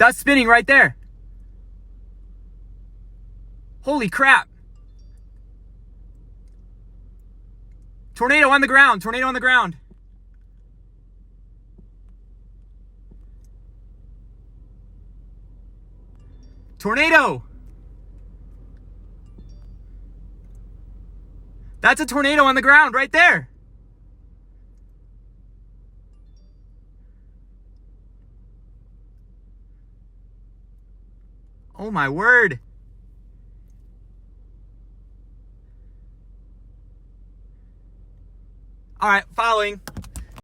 That's spinning right there. Holy crap. Tornado on the ground. Tornado on the ground. Tornado. That's a tornado on the ground right there. Oh my word. All right, following.